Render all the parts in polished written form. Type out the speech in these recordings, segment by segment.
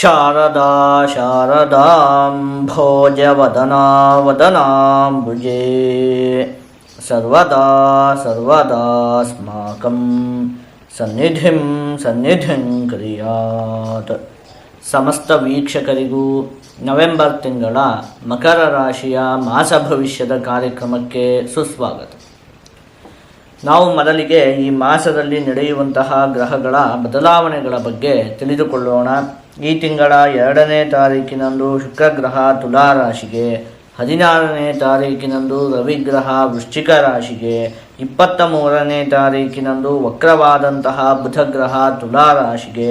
ಶಾರದಾ ಶಾರದಾಂ ಭೋಜವದನಾ ವದನಾಂಬುಜೇ ಸರ್ವದಾ ಸರ್ವದಾಸ್ಮಾಕಂ ಸನ್ನಿಧಿಂ ಕ್ರಿಯಾತ್. ಸಮಸ್ತ ವೀಕ್ಷಕರಿಗೂ ನವೆಂಬರ್ ತಿಂಗಳ ಮಕರ ರಾಶಿಯ ಮಾಸ ಭವಿಷ್ಯದ ಕಾರ್ಯಕ್ರಮಕ್ಕೆ ಸುಸ್ವಾಗತ. ನಾವು ಮೊದಲಿಗೆ ಈ ಮಾಸದಲ್ಲಿ ನಡೆಯುವಂತಹ ಗ್ರಹಗಳ ಬದಲಾವಣೆಗಳ ಬಗ್ಗೆ ತಿಳಿದುಕೊಳ್ಳೋಣ. ಈ ತಿಂಗಳ 2ನೇ ತಾರೀಕಿನಂದು ಶುಕ್ರಗ್ರಹ ತುಲಾ ರಾಶಿಗೆ, 16ನೇ ತಾರೀಕಿನಂದು ರವಿಗ್ರಹ ವೃಶ್ಚಿಕ ರಾಶಿಗೆ, 23ನೇ ತಾರೀಕಿನಂದು ವಕ್ರವಾದಂತಹ ಬುಧಗ್ರಹ ತುಲಾ ರಾಶಿಗೆ,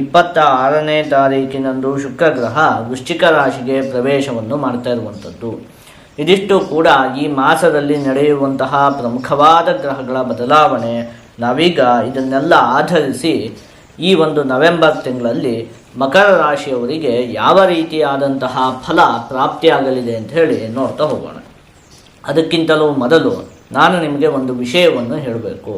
26ನೇ ತಾರೀಕಿನಂದು ಶುಕ್ರಗ್ರಹ ವೃಶ್ಚಿಕ ರಾಶಿಗೆ ಪ್ರವೇಶವನ್ನು ಮಾಡ್ತಾ ಇರುವಂಥದ್ದು. ಇದಿಷ್ಟು ಕೂಡ ಈ ಮಾಸದಲ್ಲಿ ನಡೆಯುವಂತಹ ಪ್ರಮುಖವಾದ ಗ್ರಹಗಳ ಬದಲಾವಣೆ. ನಾವೀಗ ಇದನ್ನೆಲ್ಲ ಆಧರಿಸಿ ಈ ಒಂದು ನವೆಂಬರ್ ತಿಂಗಳಲ್ಲಿ ಮಕರ ರಾಶಿಯವರಿಗೆ ಯಾವ ರೀತಿಯಾದಂತಹ ಫಲ ಪ್ರಾಪ್ತಿಯಾಗಲಿದೆ ಅಂತ ಹೇಳಿ ನೋಡ್ತಾ ಹೋಗೋಣ. ಅದಕ್ಕಿಂತಲೂ ಮೊದಲು ನಾನು ನಿಮಗೆ ಒಂದು ವಿಷಯವನ್ನು ಹೇಳಬೇಕು.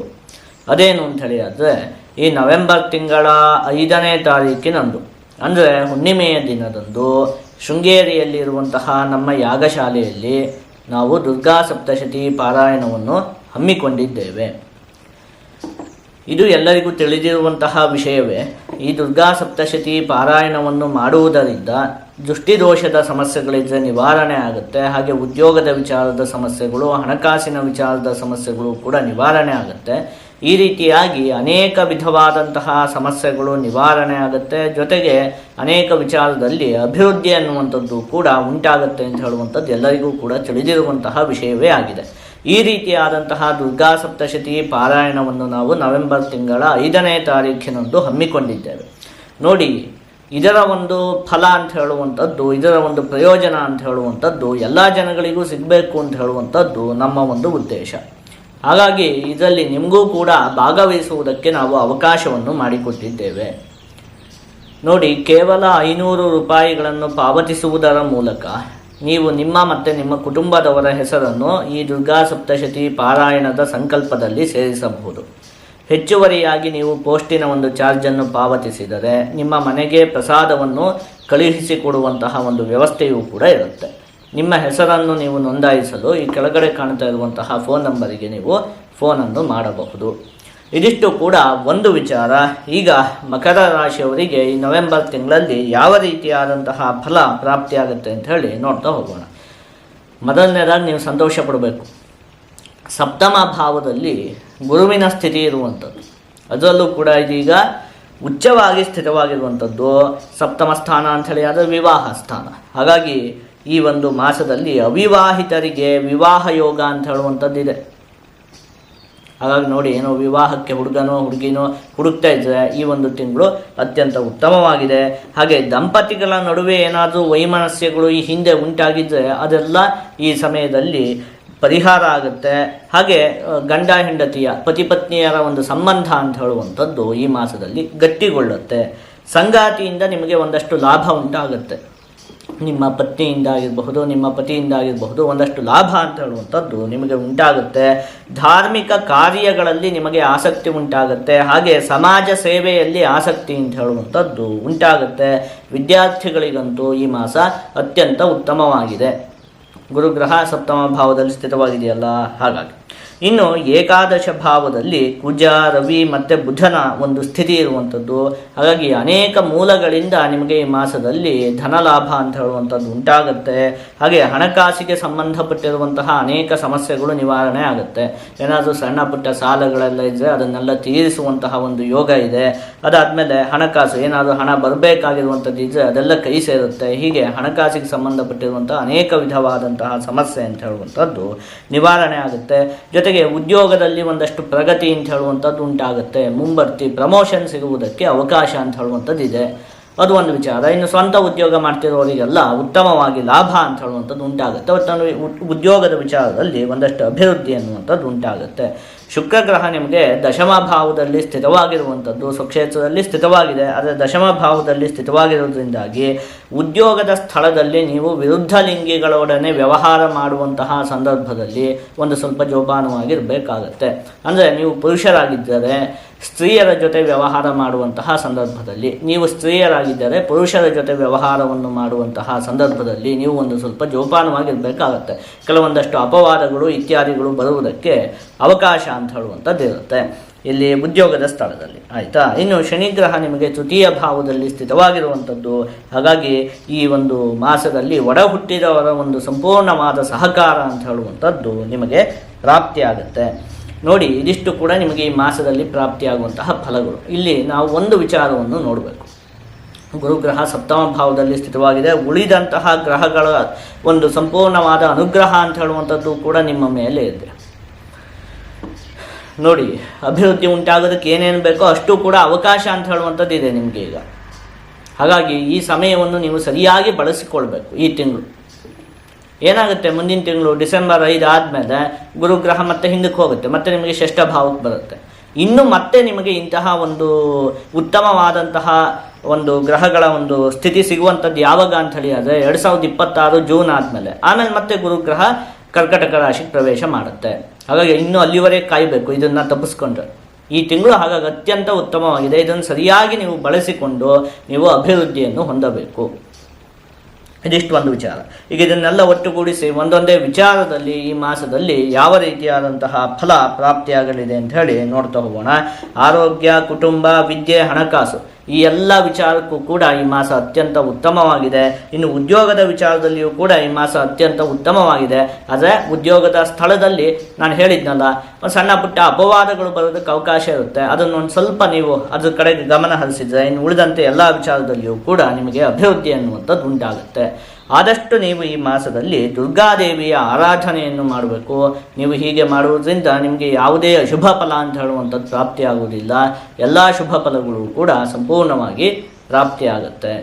ಅದೇನು ಅಂತ ಹೇಳಿ ಆದರೆ, ಈ ನವೆಂಬರ್ ತಿಂಗಳ 5ನೇ ತಾರೀಕಿನಂದು ಅಂದರೆ ಹುಣ್ಣಿಮೆಯ ದಿನದಂದು ಶೃಂಗೇರಿಯಲ್ಲಿರುವಂತಹ ನಮ್ಮ ಯಾಗಶಾಲೆಯಲ್ಲಿ ನಾವು ದುರ್ಗಾ ಸಪ್ತಶತಿ ಪಾರಾಯಣವನ್ನು ಹಮ್ಮಿಕೊಂಡಿದ್ದೇವೆ. ಇದು ಎಲ್ಲರಿಗೂ ತಿಳಿದಿರುವಂತಹ ವಿಷಯವೇ. ಈ ದುರ್ಗಾ ಸಪ್ತಶತಿ ಪಾರಾಯಣವನ್ನು ಮಾಡುವುದರಿಂದ ದೃಷ್ಟಿದೋಷದ ಸಮಸ್ಯೆಗಳಿದ್ದರೆ ನಿವಾರಣೆ ಆಗುತ್ತೆ. ಹಾಗೆ ಉದ್ಯೋಗದ ವಿಚಾರದ ಸಮಸ್ಯೆಗಳು, ಹಣಕಾಸಿನ ವಿಚಾರದ ಸಮಸ್ಯೆಗಳು ಕೂಡ ನಿವಾರಣೆ ಆಗುತ್ತೆ. ಈ ರೀತಿಯಾಗಿ ಅನೇಕ ವಿಧವಾದಂತಹ ಸಮಸ್ಯೆಗಳು ನಿವಾರಣೆ ಆಗುತ್ತೆ. ಜೊತೆಗೆ ಅನೇಕ ವಿಚಾರದಲ್ಲಿ ಅಭಿವೃದ್ಧಿ ಅನ್ನುವಂಥದ್ದು ಕೂಡ ಉಂಟಾಗುತ್ತೆ ಅಂತ ಹೇಳುವಂಥದ್ದು ಎಲ್ಲರಿಗೂ ಕೂಡ ತಿಳಿದಿರುವಂತಹ ವಿಷಯವೇ ಆಗಿದೆ. ಈ ರೀತಿಯಾದಂತಹ ದುರ್ಗಾ ಸಪ್ತಶತಿ ಪಾರಾಯಣವನ್ನು ನಾವು ನವೆಂಬರ್ ತಿಂಗಳ 5ನೇ ತಾರೀಖಿನಂದು ಹಮ್ಮಿಕೊಂಡಿದ್ದೇವೆ. ನೋಡಿ, ಇದರ ಒಂದು ಫಲ ಅಂತ ಹೇಳುವಂಥದ್ದು, ಇದರ ಒಂದು ಪ್ರಯೋಜನ ಅಂತ ಹೇಳುವಂಥದ್ದು ಎಲ್ಲ ಜನಗಳಿಗೂ ಸಿಗಬೇಕು ಅಂತ ಹೇಳುವಂಥದ್ದು ನಮ್ಮ ಒಂದು ಉದ್ದೇಶ. ಹಾಗಾಗಿ ಇದರಲ್ಲಿ ನಿಮಗೂ ಕೂಡ ಭಾಗವಹಿಸುವುದಕ್ಕೆ ನಾವು ಅವಕಾಶವನ್ನು ಮಾಡಿಕೊಟ್ಟಿದ್ದೇವೆ. ನೋಡಿ, ಕೇವಲ 500 ರೂಪಾಯಿಗಳನ್ನು ಪಾವತಿಸುವುದರ ಮೂಲಕ ನೀವು ನಿಮ್ಮ ಮತ್ತು ನಿಮ್ಮ ಕುಟುಂಬದವರ ಹೆಸರನ್ನು ಈ ದುರ್ಗಾ ಸಪ್ತಶತಿ ಪಾರಾಯಣದ ಸಂಕಲ್ಪದಲ್ಲಿ ಸೇರಿಸಬಹುದು. ಹೆಚ್ಚುವರಿಯಾಗಿ ನೀವು ಪೋಸ್ಟಿನ ಒಂದು ಚಾರ್ಜನ್ನು ಪಾವತಿಸಿದರೆ ನಿಮ್ಮ ಮನೆಗೆ ಪ್ರಸಾದವನ್ನು ಕಳುಹಿಸಿಕೊಡುವಂತಹ ಒಂದು ವ್ಯವಸ್ಥೆಯೂ ಕೂಡ ಇರುತ್ತೆ. ನಿಮ್ಮ ಹೆಸರನ್ನು ನೀವು ನೋಂದಾಯಿಸಲು ಈ ಕೆಳಗಡೆ ಕಾಣ್ತಾ ಇರುವಂತಹ ಫೋನ್ ನಂಬರಿಗೆ ನೀವು ಫೋನನ್ನು ಮಾಡಬಹುದು. ಇದಿಷ್ಟು ಕೂಡ ಒಂದು ವಿಚಾರ. ಈಗ ಮಕರ ರಾಶಿಯವರಿಗೆ ಈ ನವೆಂಬರ್ ತಿಂಗಳಲ್ಲಿ ಯಾವ ರೀತಿಯಾದಂತಹ ಫಲ ಪ್ರಾಪ್ತಿಯಾಗುತ್ತೆ ಅಂತ ಹೇಳಿ ನೋಡ್ತಾ ಹೋಗೋಣ. ಮೊದಲನೇದಾಗಿ ನೀವು ಸಂತೋಷ ಪಡಬೇಕು. ಸಪ್ತಮ ಭಾವದಲ್ಲಿ ಗುರುವಿನ ಸ್ಥಿತಿ ಇರುವಂಥದ್ದು, ಅದರಲ್ಲೂ ಕೂಡ ಇದೀಗ ಉಚ್ಚವಾಗಿ ಸ್ಥಿತವಾಗಿರುವಂಥದ್ದು. ಸಪ್ತಮ ಸ್ಥಾನ ಅಂಥೇಳಿ ಅದು ವಿವಾಹ ಸ್ಥಾನ. ಹಾಗಾಗಿ ಈ ಒಂದು ಮಾಸದಲ್ಲಿ ಅವಿವಾಹಿತರಿಗೆ ವಿವಾಹ ಯೋಗ ಅಂತ ಹೇಳುವಂಥದ್ದಿದೆ. ಹಾಗಾಗಿ ನೋಡಿ, ಏನೋ ವಿವಾಹಕ್ಕೆ ಹುಡುಗನೋ ಹುಡುಗಿನೋ ಹುಡುಕ್ತಾ ಇದ್ದರೆ ಈ ಒಂದು ತಿಂಗಳು ಅತ್ಯಂತ ಉತ್ತಮವಾಗಿದೆ. ಹಾಗೆ ದಂಪತಿಗಳ ನಡುವೆ ಏನಾದರೂ ವೈಮನಸ್ಯಗಳು ಈ ಹಿಂದೆ ಉಂಟಾಗಿದ್ದರೆ ಅದೆಲ್ಲ ಈ ಸಮಯದಲ್ಲಿ ಪರಿಹಾರ ಆಗುತ್ತೆ. ಹಾಗೆ ಗಂಡ ಹೆಂಡತಿಯ ಪತಿ ಪತ್ನಿಯರ ಒಂದು ಸಂಬಂಧ ಅಂತ ಹೇಳುವಂಥದ್ದು ಈ ಮಾಸದಲ್ಲಿ ಗಟ್ಟಿಗೊಳ್ಳುತ್ತೆ. ಸಂಗಾತಿಯಿಂದ ನಿಮಗೆ ಒಂದಷ್ಟು ಲಾಭ ಉಂಟಾಗುತ್ತೆ. ನಿಮ್ಮ ಪತ್ನಿಯಿಂದ ಆಗಿರಬಹುದು, ನಿಮ್ಮ ಪತಿಯಿಂದ ಆಗಿರಬಹುದು, ಒಂದಷ್ಟು ಲಾಭ ಅಂತ ಹೇಳುವಂಥದ್ದು ನಿಮಗೆ ಉಂಟಾಗುತ್ತೆ. ಧಾರ್ಮಿಕ ಕಾರ್ಯಗಳಲ್ಲಿ ನಿಮಗೆ ಆಸಕ್ತಿ ಉಂಟಾಗುತ್ತೆ. ಹಾಗೆ ಸಮಾಜ ಸೇವೆಯಲ್ಲಿ ಆಸಕ್ತಿ ಅಂತ ಹೇಳುವಂಥದ್ದು ಉಂಟಾಗುತ್ತೆ. ವಿದ್ಯಾರ್ಥಿಗಳಿಗಂತೂ ಈ ಮಾಸ ಅತ್ಯಂತ ಉತ್ತಮವಾಗಿದೆ. ಗುರುಗ್ರಹ ಸಪ್ತಮ ಭಾವದಲ್ಲಿ ಸ್ಥಿತವಾಗಿದೆಯಲ್ಲ, ಹಾಗಾಗಿ. ಇನ್ನು ಏಕಾದಶ ಭಾವದಲ್ಲಿ ಕುಜ, ರವಿ ಮತ್ತು ಬುಧನ ಒಂದು ಸ್ಥಿತಿ ಇರುವಂಥದ್ದು. ಹಾಗಾಗಿ ಅನೇಕ ಮೂಲಗಳಿಂದ ನಿಮಗೆ ಈ ಮಾಸದಲ್ಲಿ ಧನಲಾಭ ಅಂತ ಹೇಳುವಂಥದ್ದು ಉಂಟಾಗುತ್ತೆ. ಹಾಗೆ ಹಣಕಾಸಿಗೆ ಸಂಬಂಧಪಟ್ಟಿರುವಂತಹ ಅನೇಕ ಸಮಸ್ಯೆಗಳು ನಿವಾರಣೆ ಆಗುತ್ತೆ. ಏನಾದರೂ ಸಣ್ಣ ಪುಟ್ಟ ಸಾಲಗಳೆಲ್ಲ ಇದ್ದರೆ ಅದನ್ನೆಲ್ಲ ತೀರಿಸುವಂತಹ ಒಂದು ಯೋಗ ಇದೆ. ಅದಾದಮೇಲೆ ಹಣಕಾಸು, ಏನಾದರೂ ಹಣ ಬರಬೇಕಾಗಿರುವಂಥದ್ದು ಇದ್ದರೆ ಅದೆಲ್ಲ ಕೈ ಸೇರುತ್ತೆ. ಹೀಗೆ ಹಣಕಾಸಿಗೆ ಸಂಬಂಧಪಟ್ಟಿರುವಂತಹ ಅನೇಕ ವಿಧವಾದಂತಹ ಸಮಸ್ಯೆ ಅಂತ ಹೇಳುವಂಥದ್ದು ನಿವಾರಣೆ ಆಗುತ್ತೆ. ಜೊತೆಗೆ ಉದ್ಯೋಗದಲ್ಲಿ ಒಂದಷ್ಟು ಪ್ರಗತಿ ಅಂತ ಹೇಳುವಂಥದ್ದು ಉಂಟಾಗುತ್ತೆ. ಮುಂಬರ್ತಿ ಪ್ರಮೋಷನ್ ಸಿಗುವುದಕ್ಕೆ ಅವಕಾಶ ಅಂತ ಹೇಳುವಂಥದ್ದು ಇದೆ. ಅದು ಒಂದು ವಿಚಾರ. ಇನ್ನು ಸ್ವಂತ ಉದ್ಯೋಗ ಮಾಡ್ತಿರೋರಿಗೆಲ್ಲ ಉತ್ತಮವಾಗಿ ಲಾಭ ಅಂತ ಹೇಳುವಂಥದ್ದು ಉಂಟಾಗುತ್ತೆ. ಉದ್ಯೋಗದ ವಿಚಾರದಲ್ಲಿ ಒಂದಷ್ಟು ಅಭಿವೃದ್ಧಿ ಅನ್ನುವಂಥದ್ದು ಉಂಟಾಗುತ್ತೆ. ಶುಕ್ರಗ್ರಹ ನಿಮಗೆ ದಶಮ ಭಾವದಲ್ಲಿ ಸ್ಥಿತವಾಗಿರುವಂಥದ್ದು, ಸ್ವಕ್ಷೇತ್ರದಲ್ಲಿ ಸ್ಥಿತವಾಗಿದೆ. ಆದರೆ ದಶಮ ಭಾವದಲ್ಲಿ ಸ್ಥಿತವಾಗಿರೋದ್ರಿಂದಾಗಿ ಉದ್ಯೋಗದ ಸ್ಥಳದಲ್ಲಿ ನೀವು ವಿರುದ್ಧ ಲಿಂಗಿಗಳೊಡನೆ ವ್ಯವಹಾರ ಮಾಡುವಂತಹ ಸಂದರ್ಭದಲ್ಲಿ ಒಂದು ಸ್ವಲ್ಪ ಜೋಪಾನವಾಗಿರಬೇಕಾಗತ್ತೆ. ಅಂದರೆ ನೀವು ಪುರುಷರಾಗಿದ್ದರೆ ಸ್ತ್ರೀಯರ ಜೊತೆ ವ್ಯವಹಾರ ಮಾಡುವಂತಹ ಸಂದರ್ಭದಲ್ಲಿ, ನೀವು ಸ್ತ್ರೀಯರಾಗಿದ್ದರೆ ಪುರುಷರ ಜೊತೆ ವ್ಯವಹಾರವನ್ನು ಮಾಡುವಂತಹ ಸಂದರ್ಭದಲ್ಲಿ ನೀವು ಒಂದು ಸ್ವಲ್ಪ ಜೋಪಾನವಾಗಿರಬೇಕಾಗತ್ತೆ. ಕೆಲವೊಂದಷ್ಟು ಅಪವಾದಗಳು ಇತ್ಯಾದಿಗಳು ಬರುವುದಕ್ಕೆ ಅವಕಾಶ ಅಂತ ಹೇಳುವಂಥದ್ದು ಇರುತ್ತೆ ಇಲ್ಲಿ ಉದ್ಯೋಗದ ಸ್ಥಳದಲ್ಲಿ. ಆಯಿತಾ? ಇನ್ನು ಶನಿಗ್ರಹ ನಿಮಗೆ ತೃತೀಯ ಭಾವದಲ್ಲಿ ಸ್ಥಿತವಾಗಿರುವಂಥದ್ದು. ಹಾಗಾಗಿ ಈ ಒಂದು ಮಾಸದಲ್ಲಿ ಒಡ ಹುಟ್ಟಿದವರ ಒಂದು ಸಂಪೂರ್ಣವಾದ ಸಹಕಾರ ಅಂತ ಹೇಳುವಂಥದ್ದು ನಿಮಗೆ ಪ್ರಾಪ್ತಿಯಾಗುತ್ತೆ. ನೋಡಿ, ಇದಿಷ್ಟು ಕೂಡ ನಿಮಗೆ ಈ ಮಾಸದಲ್ಲಿ ಪ್ರಾಪ್ತಿಯಾಗುವಂತಹ ಫಲಗಳು. ಇಲ್ಲಿ ನಾವು ಒಂದು ವಿಚಾರವನ್ನು ನೋಡಬೇಕು. ಗುರುಗ್ರಹ ಸಪ್ತಮ ಭಾವದಲ್ಲಿ ಸ್ಥಿತವಾಗಿದೆ. ಉಳಿದಂತಹ ಗ್ರಹಗಳ ಒಂದು ಸಂಪೂರ್ಣವಾದ ಅನುಗ್ರಹ ಅಂತ ಹೇಳುವಂಥದ್ದು ಕೂಡ ನಿಮ್ಮ ಮೇಲೆ ಇದೆ. ನೋಡಿ, ಅಭಿವೃದ್ಧಿ ಉಂಟಾಗೋದಕ್ಕೆ ಏನೇನು ಬೇಕೋ ಅಷ್ಟು ಕೂಡ ಅವಕಾಶ ಅಂತ ಹೇಳುವಂಥದ್ದು ಇದೆ ನಿಮಗೆ ಈಗ. ಹಾಗಾಗಿ ಈ ಸಮಯವನ್ನು ನೀವು ಸರಿಯಾಗಿ ಬಳಸಿಕೊಳ್ಬೇಕು. ಈ ತಿಂಗಳು ಏನಾಗುತ್ತೆ, ಮುಂದಿನ ತಿಂಗಳು ಡಿಸೆಂಬರ್ 5 ಆದಮೇಲೆ ಗುರುಗ್ರಹ ಮತ್ತೆ ಹಿಂದಕ್ಕೆ ಹೋಗುತ್ತೆ, ಮತ್ತೆ ನಿಮಗೆ ಷಷ್ಠ ಭಾವಕ್ಕೆ ಬರುತ್ತೆ. ಇನ್ನು ಮತ್ತೆ ನಿಮಗೆ ಇಂತಹ ಒಂದು ಉತ್ತಮವಾದಂತಹ ಒಂದು ಗ್ರಹಗಳ ಒಂದು ಸ್ಥಿತಿ ಸಿಗುವಂಥದ್ದು ಯಾವಾಗ ಅಂತ ಹೇಳಿ ಆದರೆ 2026 ಜೂನ್ ಆದಮೇಲೆ. ಆಮೇಲೆ ಮತ್ತೆ ಗುರುಗ್ರಹ ಕರ್ಕಟಕ ರಾಶಿಗೆ ಪ್ರವೇಶ ಮಾಡುತ್ತೆ. ಹಾಗಾಗಿ ಇನ್ನೂ ಅಲ್ಲಿವರೆಗೆ ಕಾಯಬೇಕು ಇದನ್ನು ತಪ್ಪಿಸ್ಕೊಂಡ್ರೆ. ಈ ತಿಂಗಳು ಹಾಗಾಗಿ ಅತ್ಯಂತ ಉತ್ತಮವಾಗಿದೆ. ಇದನ್ನು ಸರಿಯಾಗಿ ನೀವು ಬಳಸಿಕೊಂಡು ನೀವು ಅಭಿವೃದ್ಧಿಯನ್ನು ಹೊಂದಬೇಕು. ಇದಿಷ್ಟು ಒಂದು ವಿಚಾರ. ಈಗ ಇದನ್ನೆಲ್ಲ ಒಟ್ಟುಗೂಡಿಸಿ ಒಂದೊಂದೇ ವಿಚಾರದಲ್ಲಿ ಈ ಮಾಸದಲ್ಲಿ ಯಾವ ರೀತಿಯಾದಂತಹ ಫಲ ಪ್ರಾಪ್ತಿಯಾಗಲಿದೆ ಅಂತ ಹೇಳಿ ನೋಡ್ತಾ ಹೋಗೋಣ. ಆರೋಗ್ಯ, ಕುಟುಂಬ, ವಿದ್ಯೆ, ಹಣಕಾಸು ಈ ಎಲ್ಲ ವಿಚಾರಕ್ಕೂ ಕೂಡ ಈ ಮಾಸ ಅತ್ಯಂತ ಉತ್ತಮವಾಗಿದೆ. ಇನ್ನು ಉದ್ಯೋಗದ ವಿಚಾರದಲ್ಲಿಯೂ ಕೂಡ ಈ ಮಾಸ ಅತ್ಯಂತ ಉತ್ತಮವಾಗಿದೆ. ಆದರೆ ಉದ್ಯೋಗದ ಸ್ಥಳದಲ್ಲಿ ನಾನು ಹೇಳಿದ್ನಲ್ಲ, ಸಣ್ಣ ಪುಟ್ಟ ಅಪವಾದಗಳು ಬರೋದಕ್ಕೆ ಅವಕಾಶ ಇರುತ್ತೆ. ಅದನ್ನೊಂದು ಸ್ವಲ್ಪ ನೀವು ಅದ್ರ ಕಡೆಗೆ ಗಮನ ಹರಿಸಿದರೆ ಇನ್ನು ಉಳಿದಂತೆ ಎಲ್ಲ ವಿಚಾರದಲ್ಲಿಯೂ ಕೂಡ ನಿಮಗೆ ಅಭಿವೃದ್ಧಿ ಅನ್ನುವಂಥದ್ದು ಉಂಟಾಗುತ್ತೆ. ಆದಷ್ಟು ನೀವು ಈ ಮಾಸದಲ್ಲಿ ದುರ್ಗಾದೇವಿಯ ಆರಾಧನೆಯನ್ನು ಮಾಡಬೇಕು. ನೀವು ಹೀಗೆ ಮಾಡುವುದರಿಂದ ನಿಮಗೆ ಯಾವುದೇ ಅಶುಭ ಫಲ ಅಂತ ಹೇಳುವಂಥದ್ದು ಪ್ರಾಪ್ತಿಯಾಗುವುದಿಲ್ಲ. ಎಲ್ಲ ಶುಭ ಫಲಗಳು ಕೂಡ ಸಂಪೂರ್ಣವಾಗಿ ಪ್ರಾಪ್ತಿಯಾಗುತ್ತೆ.